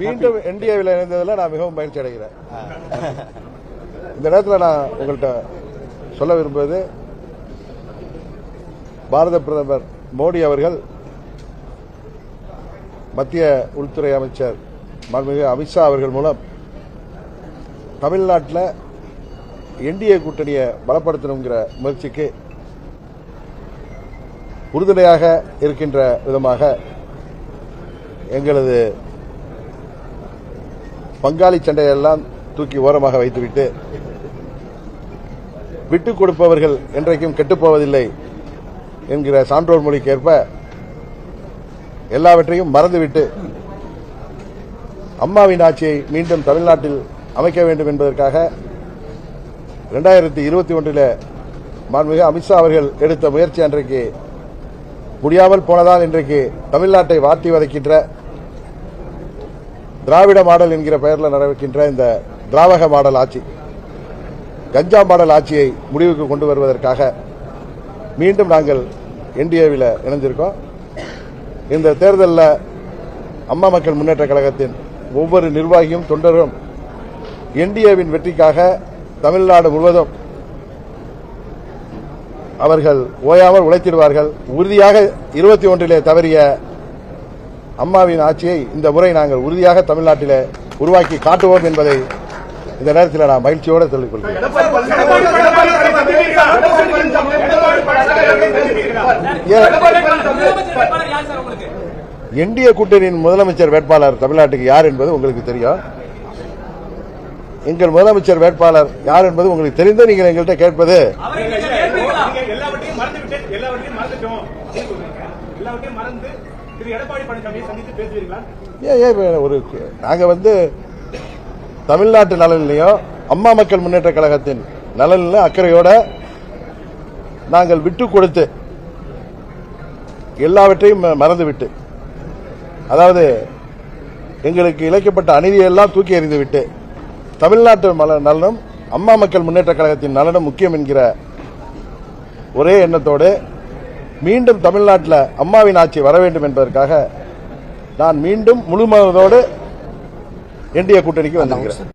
மீண்டும் என்டிஏவில் இணைந்ததில் நான் மிகவும் மகிழ்ச்சி அடைகிறேன். இந்த நேரத்தில் நான் உங்கள்கிட்ட சொல்ல விரும்புவது, பாரத பிரதமர் மோடி அவர்கள் மத்திய உள்துறை அமைச்சர் மாண்புமிகு அமித்ஷா அவர்கள் மூலம் தமிழ்நாட்டில் என்டிஏ கூட்டணியை பலப்படுத்தணுங்கிற முயற்சிக்கு உறுதுணையாக இருக்கின்ற விதமாக எங்களது பங்காளி சண்டையெல்லாம் தூக்கி ஓரமாக வைத்துவிட்டு, விட்டுக் கொடுப்பவர்கள் என்றைக்கும் கெட்டுப்போவதில்லை என்கிற சான்றோர் மொழிக்கேற்ப எல்லாவற்றையும் மறந்துவிட்டு அம்மாவின் ஆட்சியை மீண்டும் தமிழ்நாட்டில் அமைக்க வேண்டும் என்பதற்காக 2021 மாண்புமிகு அமித்ஷா அவர்கள் எடுத்த முயற்சி அன்றைக்கு முடியாமல் போனதால் இன்றைக்கு தமிழ்நாட்டை வாட்டி வதைக்கின்ற திராவிட மாடல் என்கிற பெயரில் நடக்கின்ற இந்த திராவக மாடல் ஆட்சி, கஞ்சா மாடல் ஆட்சியை முடிவுக்கு கொண்டு வருவதற்காக மீண்டும் நாங்கள் என்டிஏவில் இணைந்திருக்கோம். இந்த தேர்தலில் அம்மா மக்கள் முன்னேற்ற கழகத்தின் ஒவ்வொரு நிர்வாகியும் தொண்டரும் என்டிஏவின் வெற்றிக்காக தமிழ்நாடு முழுவதும் அவர்கள் ஓயாமல் உழைத்திடுவார்கள். உறுதியாக 21 தவறிய அம்மாவின் ஆட்சியை இந்த முறை நாங்கள் உறுதியாக தமிழ்நாட்டில் உருவாக்கி காட்டுவோம் என்பதை இந்த நேரத்தில் நான் மகிழ்ச்சியோடு சொல்லிக் கொள்கிறேன். என்டிஏ கூட்டணியின் முதலமைச்சர் வேட்பாளர் தமிழ்நாட்டுக்கு யார் என்பது உங்களுக்கு தெரியும். எங்கள் முதலமைச்சர் வேட்பாளர் யார் என்பது உங்களுக்கு தெரிந்த நீங்கள் எங்கள்கிட்ட கேட்பது, நாங்க தமிழ்நாட்டு நலனிலையும் அம்மா மக்கள் முன்னேற்ற கழகத்தின் நலனில் அக்கறையோட நாங்கள் விட்டு கொடுத்து எல்லாவற்றையும் மறந்துவிட்டு, அதாவது எங்களுக்கு இழைக்கப்பட்ட அநீதியெல்லாம் தூக்கி எறிந்துவிட்டு தமிழ்நாட்டு நலனும் அம்மா மக்கள் முன்னேற்ற கழகத்தின் நலனும் முக்கியம் என்கிற ஒரே எண்ணத்தோடு மீண்டும் தமிழ்நாட்டில் அம்மாவின் ஆட்சி வர வேண்டும் என்பதற்காக நான் மீண்டும் முழு மனதோடு என்டிஏ கூட்டணிக்கு வந்திருக்கிறேன்.